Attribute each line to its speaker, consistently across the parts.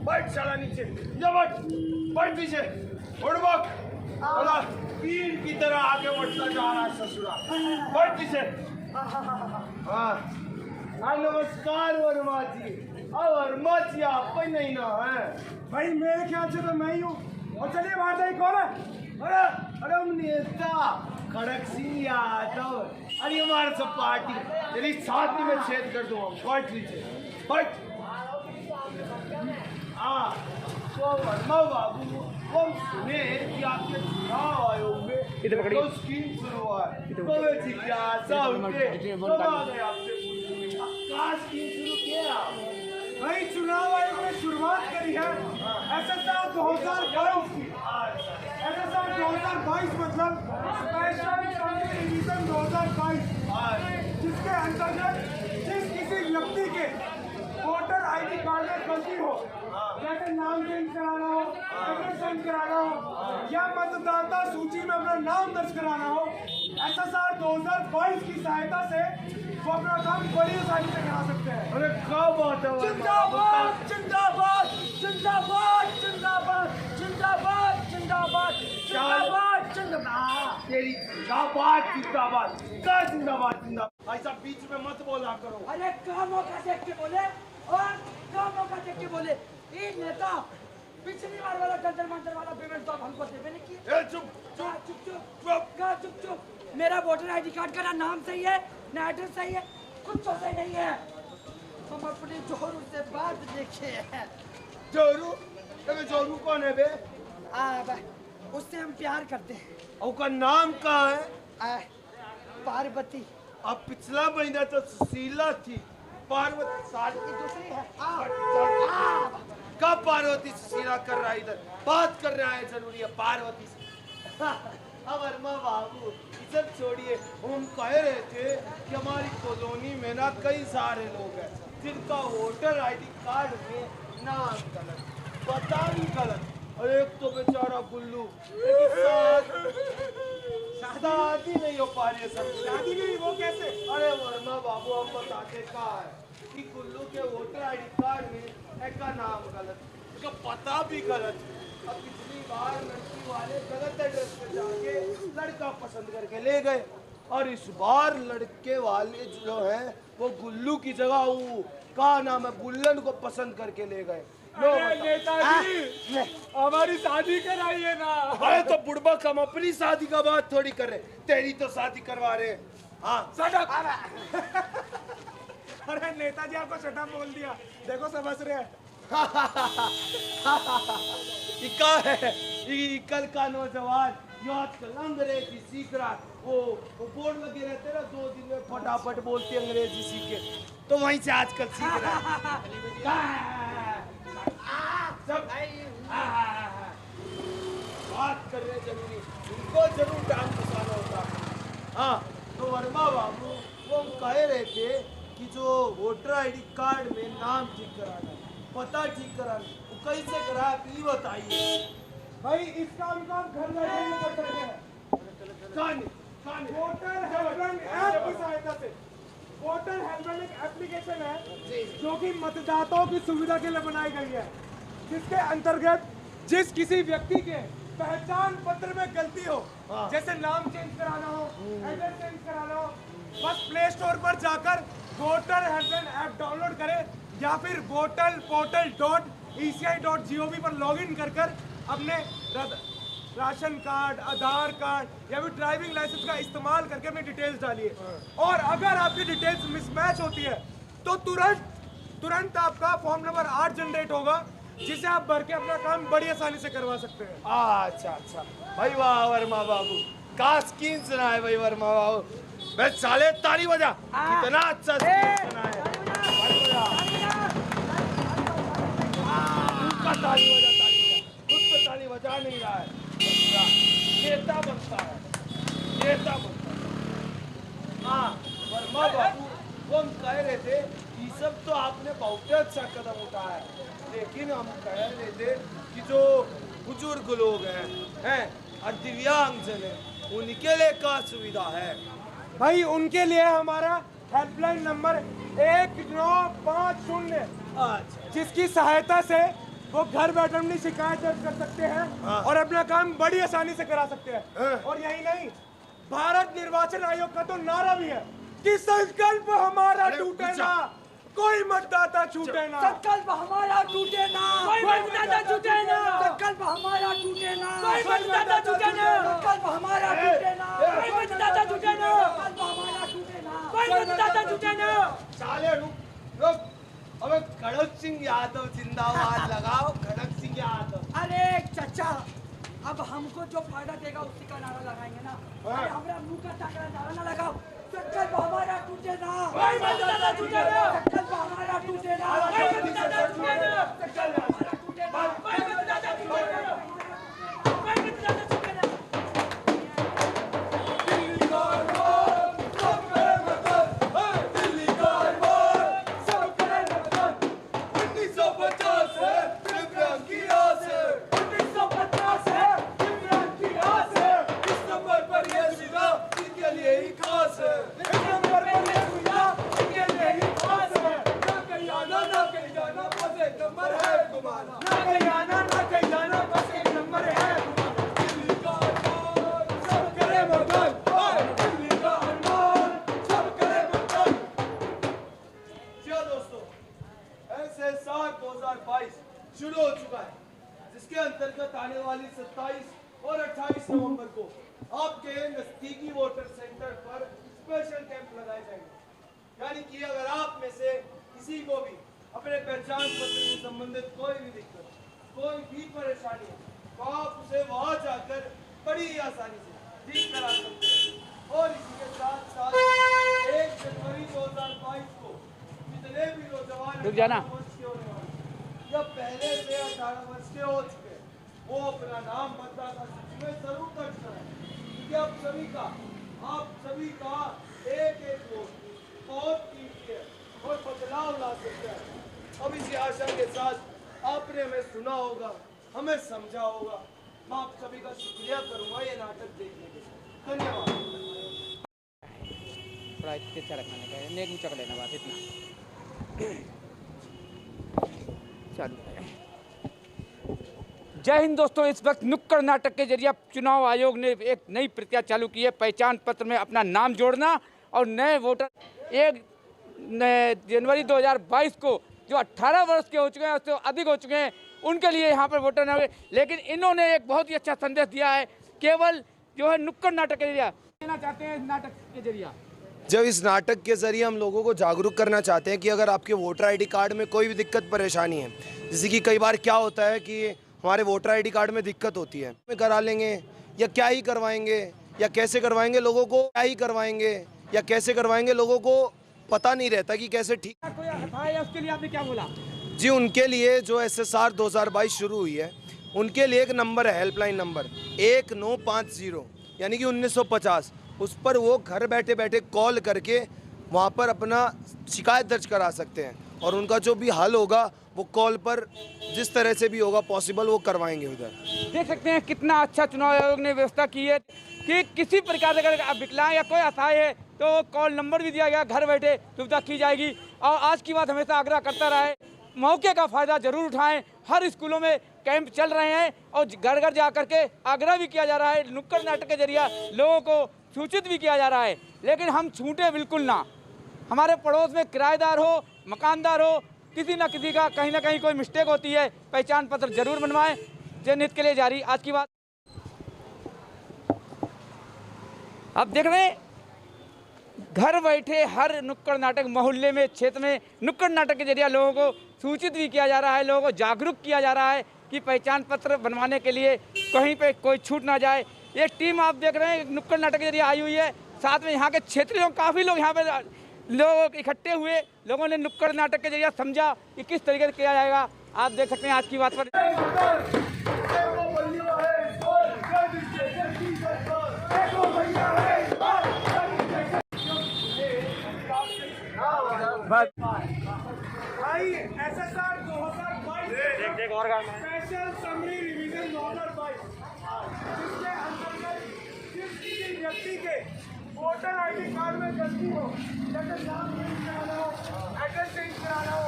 Speaker 1: बैठ साला नीचे, जा बैठ पीछे, उड़ बक, बोला तीर की तरह आगे बढ़ता जा रहा है ससुरा, बैठ पीछे। हाँ नमस्कार वर्मा जी। अब वर्मा जी आप ही नहीं ना है
Speaker 2: भाई, मेरे ख्याल से तो मैं ही हूँ। और चलिए बाहर जाइए, कौन है?
Speaker 1: अरे अरे नेता खड़क सिंह यादव, अरे हमारे सब पार्टी तेरी छाती में छेद कर दूंगा। बैठ लीजिए, बैठ। हाँ तो वर्मा बाबू, हम सुने कि आपके चुनाव आयोग में तो स्कीम शुरू हुआ है, तो वे जिज्ञासा उनके कब आ गए आपसे पूछने, क्या स्कीम शुरू किया?
Speaker 2: भाई, चुनाव आयोग ने शुरुआत करी है SSR 2022 की। SSR 2022 मतलब स्पेशल सर्विस रिवीजन 2022, जिसके अंतर्गत जिस किसी व्यक्ति के वोटर ID कार्ड में गलती हो, जैसे नाम चेंज कराना हो, एड्रेस चेंज कराना हो या मतदाता सूची में अपना नाम दर्ज कराना हो, SSR 2022 की सहायता से वो अपना काम बड़ी आसानी से करा सकते हैं।
Speaker 1: अरे क्या बात है?
Speaker 2: जिंदाबाद जिंदाबाद जिंदाबाद जिंदाबाद जिंदाबाद जिंदाबाद जिंदाबाद जिंदाबाद।
Speaker 1: तेरी जिंदाबाद जिंदाबाद, क्या जिंदाबाद जिंदाबाद? ऐसा बीच में मत बोला करो।
Speaker 3: अरे क्या मौका देख के बोले, और क्या मौका देख के बोले। ये नेता पिछली बार वाला जंतर मंतर वाला पेमेंट तो अब हमको देवे नहीं किया।
Speaker 1: चुप
Speaker 3: चुप चुप चुप चुप चुप। मेरा वोटर ID कार्ड का ना नाम सही है ना एड्रेस सही है, कुछ तो सही नहीं है। हम अपने जोरू से बात देखे हैं।
Speaker 1: जोरू? अबे जोरू कौन है बे?
Speaker 3: उससे हम प्यार करते हैं।
Speaker 1: और उसका नाम क्या है?
Speaker 3: पार्वती।
Speaker 1: अब पिछला महीना तो सुशीला थी, पार्वती साल की
Speaker 3: दूसरी है।
Speaker 1: कब पार्वती सुशीला कर रहा है? इधर बात कर रहा है, जरूरी है पार्वती से। अब वर्मा बाबू सब छोड़िए, हम कह रहे थे कि हमारी कॉलोनी में ना कई सारे लोग हैं जिनका वोटर ID कार्ड में नाम गलत, पता भी गलत, और एक तो बेचारा गुल्लू, शादी नहीं हो पा रही है सब।
Speaker 2: शादी नहीं, वो कैसे?
Speaker 1: अरे वर्मा बाबू हम बताते क्या है कि गुल्लू के वोटर ID कार्ड में एक का नाम गलत, उसका पता भी गलत। अब पिछली बार लड़की वाले गलत एड्रेस पे जाके लड़का पसंद करके ले गए, और इस बार लड़के वाले जो है वो गुल्लू की जगह वो का नाम है गुल्लन को पसंद करके ले गए।
Speaker 2: नेताजी, हमारी शादी कराइए ना।
Speaker 1: अरे तो बुढ़बक, हम अपनी शादी का बात थोड़ी कर रहे, तेरी तो शादी करवा रहे हैं। हाँ
Speaker 2: अरे नेताजी, आपको छठा बोल दिया, देखो समझ रहे हैं।
Speaker 1: इका है कल का नौजवान यो आजकल अंग्रेजी सीख रहा है, वो बोर्ड लगे रहते ना, 2 दिन में फटाफट बोलते अंग्रेजी सीखे, तो वहीं से आजकल सीख रहा है। सब बात कर रहे जरूरी, इनको जरूर टाइम फंसाना होता है। हाँ तो वर्मा बाबू, वो हम कह रहे थे कि जो वोटर ID कार्ड में नाम ठीक कराना, पता ठीक कराना, वो कैसे करा ये बताइए।
Speaker 2: भाई, इस काम को आप घर बैठे ही कर सकते हैं। वोटर हेल्पलाइन ऐप की सहायता से। वोटर हेल्पलाइन एक एप्लीकेशन है जो कि मतदाताओं की सुविधा के लिए बनाई गई है, जिसके अंतर्गत जिस किसी व्यक्ति के पहचान पत्र में गलती हो, जैसे नाम चेंज कराना हो, एड्रेस चेंज कराना हो, बस प्ले स्टोर पर जाकर वोटर हेल्पलाइन ऐप डाउनलोड करें या फिर voterportal.eci.gov पर लॉगिन कर अपने राशन कार्ड, आधार कार्ड या फिर ड्राइविंग लाइसेंस का इस्तेमाल करके अपनी डिटेल्स डालिए। और अगर आपकी डिटेल्स मिसमैच होती है तो तुरंत आपका फॉर्म नंबर 8 जनरेट होगा, जिसे आप भर के अपना काम बड़ी आसानी से करवा सकते हैं।
Speaker 1: अच्छा भाई, वाह वर्मा बाबू, का स्कीम सुना है भाई वर्मा बाबू। मैं साले ताली बजा, कितना अच्छा स्कीम सुना है। ताली बजा, खुद तो ताली बजा नहीं रहा है, नेता बनता है, नेता बनता है। हाँ वर्मा बाबू, वो हम कह रहे थे ये सब तो आपने बहुत अच्छा कदम उठाया है, लेकिन हम कह रहे थे कि जो बुजुर्ग लोग हैं और दिव्यांगजन हैं, उनके लिए क्या सुविधा है?
Speaker 2: भाई, उनके लिए हमारा हेल्पलाइन नंबर 1950
Speaker 1: अच्छा
Speaker 2: जिसकी सहायता से वो घर बैठे अपनी शिकायत दर्ज कर सकते हैं और अपना काम बड़ी आसानी से करा सकते हैं। और यही नहीं, भारत निर्वाचन आयोग का तो नारा भी है कि संकल्प हमारा टूटे ना, कोई मतदाता छूटे ना।
Speaker 3: संकल्प हमारा टूटे ना, कोई मतदाता छूटे ना। संकल्प हमारा टूटे ना, कोई मतदाता छूटे ना। संकल्प हमारा टूटे ना, कोई मतदाता छूटे ना। संकल्प हमारा टूटे ना, कोई मतदाता छूटे ना।
Speaker 1: साले रुक, अबे खड़क सिंह यादव जिंदाबाद लगाओ, खड़क सिंह यादव।
Speaker 3: अरे चाचा, अब हमको जो फायदा देगा उसी का नारा लगाएंगे ना। अरे हमारा मुंह का ताकरा नारा ना लगाओ। संकल्प हमारा टूटे ना, कोई मतदाता छूटे ना। संकल्प हमारा टूटे ना, कोई मतदाता छूटे ना। संकल्प हमारा टूटे ना, कोई मतदाता छूटे ना। कोई मतदाता छूटे ना।
Speaker 1: दिल्ली का अरमान, सब करे मतदान। दिल्ली का अरमान, सब करे मतदान। 1950 है दिव्यांग की आस है।
Speaker 3: 1950 है दिव्यांग की आस है।
Speaker 1: इस नंबर पर ये सुविधा इनके लिए ही खास है।
Speaker 3: इस नंबर पर ये सुविधा इनके लिए ही खास है।
Speaker 1: ना कहीं आना, ना कहीं जाना, बस एक नंबर है घुमाना।
Speaker 3: ना कहीं आना, ना कहीं जाना, बस एक नंबर है।
Speaker 1: दिल्ली का अरमान, सब करे मतदान। दिल्ली का अरमान, सब करे मतदान। जी हाँ दोस्तों, SSR 2022 शुरू हो चुका है, जिसके अंतर्गत आने वाली 27 और 28 नवंबर को आपके नजदीकी वोटर सेंटर पर स्पेशल कैंप लगाए जाएंगे। यानी कि अगर आप में से किसी को भी अपने पहचान पत्र से संबंधित कोई भी दिक्कत, कोई भी परेशानी है, तो आप उसे वहां जाकर बड़ी ही आसानी से ठीक करा सकते हैं। और इसी के साथ साथ 1 जनवरी 2022 को जितने भी नौजवान 18 वर्ष के होने वाले या पहले से 18 वर्ष के हो चुके हैं, वो अपना नाम मतदाता सूची में जरूर दर्ज कराएं, क्योंकि आप सभी का एक वोट बहुत कीमती है और बदलाव ला सकता है। अब इसी आशा के साथ आपने हमें सुना होगा, हमें समझा होगा। मैं आप सभी का शुक्रिया करूंगा ये नाटक देखने के लिए। धन्यवाद।
Speaker 4: थोड़ा अच्छा रखना है, नेक ऊंचा कर लेना बात इतना चालू है। जय हिंद दोस्तों, इस वक्त नुक्कड़ नाटक के जरिए चुनाव आयोग ने एक नई प्रक्रिया चालू की है। पहचान पत्र में अपना नाम जोड़ना और नए वोटर 1 जनवरी 2022 को जो 18 वर्ष के हो चुके हैं, उससे अधिक हो चुके हैं, उनके लिए यहाँ पर वोटर नहीं। लेकिन इन्होंने एक बहुत ही अच्छा संदेश दिया है, केवल जो है नुक्कड़ नाटक के जरिए देना चाहते हैं। इस नाटक के जरिए
Speaker 5: जब इस नाटक के ज़रिए हम लोगों को जागरूक करना चाहते हैं कि अगर आपके वोटर आईडी कार्ड में कोई भी दिक्कत परेशानी है, जैसे कि कई बार क्या होता है कि हमारे वोटर आईडी कार्ड में दिक्कत होती है, करा लेंगे या क्या ही करवाएंगे या कैसे करवाएंगे, लोगों को क्या ही करवाएंगे या कैसे करवाएंगे, लोगों को पता नहीं रहता कि कैसे ठीक।
Speaker 4: कोई है उसके लिए आपने क्या बोला?
Speaker 5: जी, उनके लिए जो SSR 2022 शुरू हुई है, उनके लिए एक नंबर है, हेल्पलाइन नंबर 1950 यानी कि 1950। उस पर वो घर बैठे बैठे कॉल करके वहाँ पर अपना शिकायत दर्ज करा सकते हैं और उनका जो भी हल होगा वो कॉल पर जिस तरह से भी होगा पॉसिबल वो करवाएंगे। उधर
Speaker 4: देख सकते हैं कितना अच्छा चुनाव आयोग ने व्यवस्था की है कि किसी प्रकार से अगर विकलांग या कोई असहाय है तो कॉल नंबर भी दिया गया, घर बैठे सुविधा की जाएगी। और आज की बात हमेशा आग्रह करता रहे, मौके का फ़ायदा ज़रूर उठाएं। हर स्कूलों में कैंप चल रहे हैं और घर घर जा करके आग्रह भी किया जा रहा है, नुक्कड़ नाटक के जरिए लोगों को सूचित भी किया जा रहा है। लेकिन हम छूटे बिल्कुल ना। हमारे पड़ोस में किराएदार हो, मकानदार हो, किसी न किसी का कहीं ना कहीं कोई मिस्टेक होती है, पहचान पत्र जरूर बनवाएं। जनहित के लिए जारी आज की बात। आप देख रहे हैं घर बैठे हर नुक्कड़ नाटक, मोहल्ले में, क्षेत्र में नुक्कड़ नाटक के जरिए लोगों को सूचित भी किया जा रहा है, लोगों को जागरूक किया जा रहा है कि पहचान पत्र बनवाने के लिए कहीं पे कोई छूट ना जाए। ये टीम आप देख रहे हैं नुक्कड़ नाटक के जरिए आई हुई है। साथ में यहाँ के क्षेत्रीय लोग, काफ़ी लोग यहाँ पे लोग इकट्ठे हुए, लोगों ने नुक्कड़ नाटक के जरिए समझा कि किस तरीके से किया जाएगा। आप देख सकते हैं आज की बात पर।
Speaker 2: SSR 2022 स्पेशल समरी रिवीजन 2022, जिसके अंतर्गत जिस किसी व्यक्ति के वोटर आईडी कार्ड में गलती हो, जैसे नाम चेंज कराना हो, एड्रेस चेंज कराना हो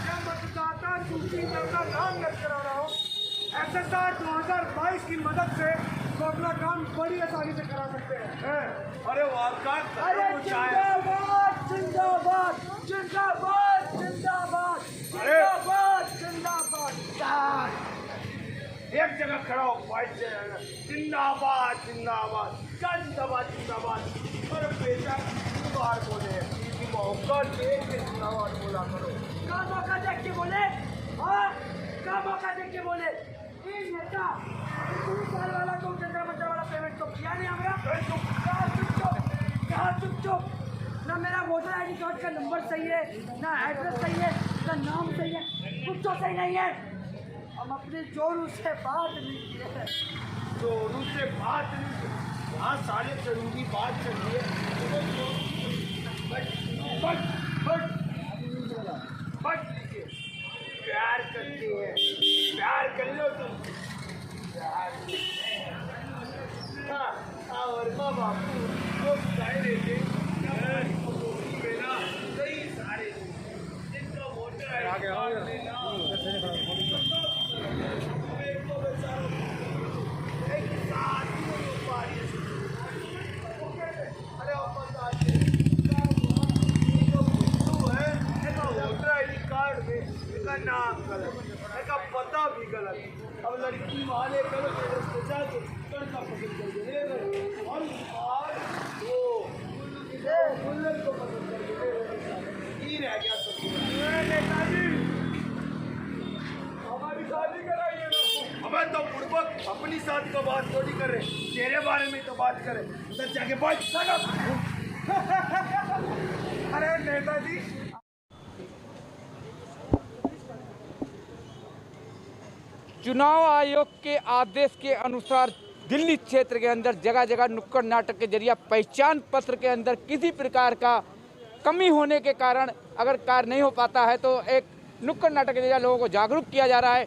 Speaker 2: या मतदान SSR सूची में अपना नाम दर्ज करा रहा हूँ। SSR 2022 की मदद से वो अपना काम बड़ी आसानी से करा सकते हैं।
Speaker 1: अरे वाकई
Speaker 3: अरे जिंदाबाद जिंदाबाद जिंदाबाद जिंदाबाद जिंदाबाद जिंदाबाद।
Speaker 1: एक जगह खड़ा हो फाइट से जिंदाबाद जिंदाबाद जिंदाबाद जिंदाबाद। अरे बेटा बार बोले मौका देख के जिंदाबाद बोला करो।
Speaker 3: का मौका देख के बोले, हाँ का मौका देख के बोले। ये नेता 3 साल वाला को जनता बचा वाला पेमेंट तो किया नहीं हमारा। चुप चुप। ना मेरा वोटर ID कार्ड का नंबर सही है, ना एड्रेस सही है, ना नाम सही है, कुछ तो सही नहीं है। हम अपने जोरू से बात नहीं किए हैं।
Speaker 1: जोरू से बात नहीं, यहाँ सारे जरूरी बात चल रही है। बट प्यार करते हैं, प्यार कर लो तुम। हाँ, और माँ बापू वो कह रहे थे कई सारे जिनका वोटर है नाम गलत, का पता भी गलत। अब लड़की वाले गलत एड्रेस पे जाके लड़का पसंद करके ले गए और वो बुल्लट को पसंद करके ले गए। ही रह गया सब। नेताजी हमारी शादी कराइए ना। हमें तो पूर्वक अपनी शादी का बात थोड़ी कर रहे, तेरे बारे में तो बात करें। उधर जाके बात
Speaker 2: अरे नेताजी
Speaker 4: चुनाव आयोग के आदेश के अनुसार दिल्ली क्षेत्र के अंदर जगह जगह नुक्कड़ नाटक के जरिए पहचान पत्र के अंदर किसी प्रकार का कमी होने के कारण अगर कार्य नहीं हो पाता है तो एक नुक्कड़ नाटक के जरिए लोगों को जागरूक किया जा रहा है।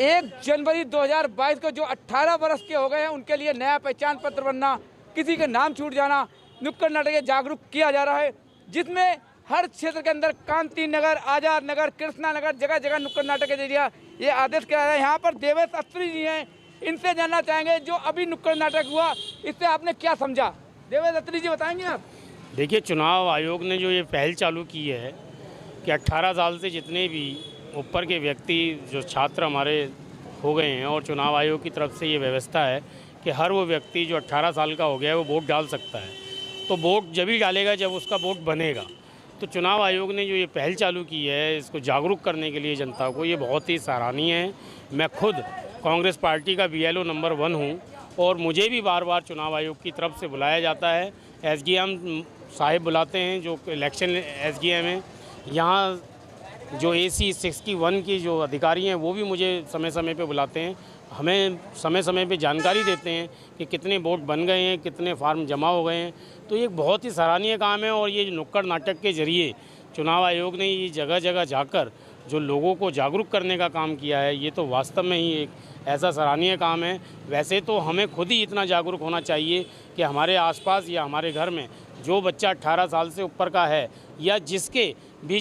Speaker 4: 1 जनवरी 2022 को जो 18 वर्ष के हो गए हैं उनके लिए नया पहचान पत्र बनना, किसी के नाम छूट जाना, नुक्कड़ नाटक जागरूक किया जा रहा है, जिसमें हर क्षेत्र के अंदर कांति नगर, आज़ाद नगर, कृष्णा नगर जगह जगह नुक्कड़ नाटक के जरिए ये आदेश किया है। यहाँ पर देवेश अत्री जी हैं, इनसे जानना चाहेंगे जो अभी नुक्कड़ नाटक हुआ इससे आपने क्या समझा। देवेश अत्री जी बताएंगे आप।
Speaker 6: देखिए, चुनाव आयोग ने जो ये पहल चालू की है कि 18 साल से जितने भी ऊपर के व्यक्ति जो छात्र हमारे हो गए हैं और चुनाव आयोग की तरफ से ये व्यवस्था है कि हर वो व्यक्ति जो 18 साल का हो गया है वो वोट डाल सकता है। तो वोट जब ही डालेगा जब उसका वोट बनेगा। तो चुनाव आयोग ने जो ये पहल चालू की है इसको जागरूक करने के लिए जनता को, ये बहुत ही सराहनीय है। मैं खुद कांग्रेस पार्टी का BLO नंबर 1 हूँ और मुझे भी बार बार चुनाव आयोग की तरफ से बुलाया जाता है। SDM साहिब बुलाते हैं जो इलेक्शन SDM है। यहाँ जो AC 61 की जो अधिकारी हैं वो भी मुझे समय समय पे बुलाते हैं, हमें समय समय पे जानकारी देते हैं कि कितने वोट बन गए हैं, कितने फार्म जमा हो गए हैं। तो ये बहुत ही सराहनीय काम है और ये नुक्कड़ नाटक के ज़रिए चुनाव आयोग ने ये जगह जगह जाकर जो लोगों को जागरूक करने का काम किया है, ये तो वास्तव में ही एक ऐसा सराहनीय काम है। वैसे तो हमें खुद ही इतना जागरूक होना चाहिए कि हमारे आसपास या हमारे घर में जो बच्चा 18 साल से ऊपर का है या जिसके भी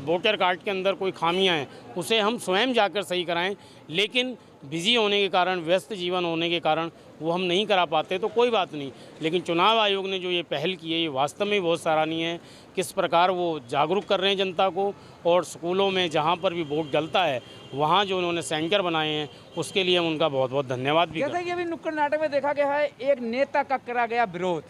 Speaker 6: वोटर कार्ड के अंदर कोई खामियां हैं उसे हम स्वयं जाकर सही कराएं, लेकिन बिजी होने के कारण, व्यस्त जीवन होने के कारण वो हम नहीं करा पाते तो कोई बात नहीं। लेकिन चुनाव आयोग ने जो ये पहल की है ये वास्तव में बहुत सराहनीय है। किस प्रकार वो जागरूक कर रहे हैं जनता को और स्कूलों में जहाँ पर भी वोट डलता है वहाँ जो उन्होंने सेंटर बनाए हैं उसके लिए हम उनका बहुत बहुत धन्यवाद भी
Speaker 4: जैसे कि अभी नुक्कड़ नाटक में देखा गया है एक नेता का करा गया विरोध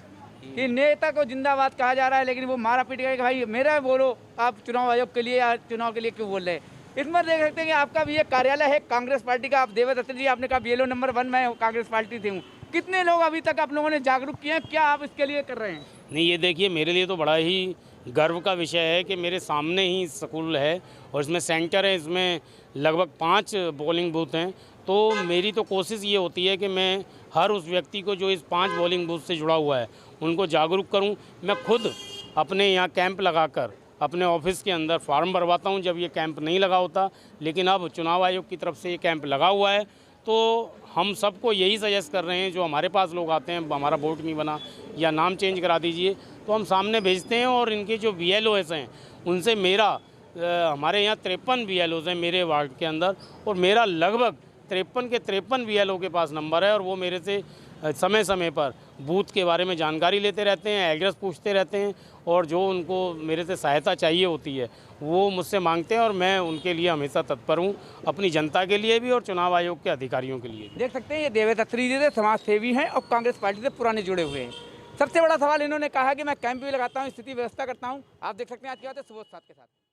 Speaker 4: कि नेता को जिंदाबाद कहा जा रहा है लेकिन वो मारा पीट गया कि भाई मेरा बोलो, आप चुनाव आयोग के लिए या चुनाव के लिए क्यों बोल रहे हैं। इसमें देख सकते हैं कि आपका भी एक कार्यालय है कांग्रेस पार्टी का, आप देवेश अत्री जी आपने कहा BLO नंबर 1 मैं कांग्रेस पार्टी से हूँ। कितने लोग अभी तक आप लोगों ने जागरूक किए हैं, क्या आप इसके लिए कर रहे हैं?
Speaker 6: नहीं, ये देखिए मेरे लिए तो बड़ा ही गर्व का विषय है कि मेरे सामने ही स्कूल है और इसमें सेंटर है, इसमें लगभग 5 पोलिंग बूथ हैं। तो मेरी तो कोशिश ये होती है कि मैं हर उस व्यक्ति को जो इस 5 पोलिंग बूथ से जुड़ा हुआ है उनको जागरूक करूं। मैं खुद अपने यहाँ कैंप लगाकर अपने ऑफिस के अंदर फॉर्म भरवाता हूं जब ये कैंप नहीं लगा होता, लेकिन अब चुनाव आयोग की तरफ से ये कैंप लगा हुआ है। तो हम सबको यही सजेस्ट कर रहे हैं, जो हमारे पास लोग आते हैं हमारा वोट नहीं बना या नाम चेंज करा दीजिए, तो हम सामने भेजते हैं और इनके जो BLOs हैं उनसे मेरा हमारे यहाँ 53 BLOs हैं मेरे वार्ड के अंदर, और मेरा लगभग 53 के 53 BLO के पास नंबर है, और वो मेरे से समय समय पर बूथ के बारे में जानकारी लेते रहते हैं, एड्रेस पूछते रहते हैं, और जो उनको मेरे से सहायता चाहिए होती है वो मुझसे मांगते हैं, और मैं उनके लिए हमेशा तत्पर हूँ, अपनी जनता के लिए भी और चुनाव आयोग के अधिकारियों के लिए।
Speaker 4: देख सकते हैं ये देवेश अत्री जी समाज सेवी हैं और कांग्रेस पार्टी से पुराने जुड़े हुए हैं। सबसे बड़ा सवाल इन्होंने कहा कि मैं कैंप भी लगाता हूँ, स्थिति व्यवस्था करता हूँ। आप देख सकते हैं आज की बात है सुबोध साथ के साथ।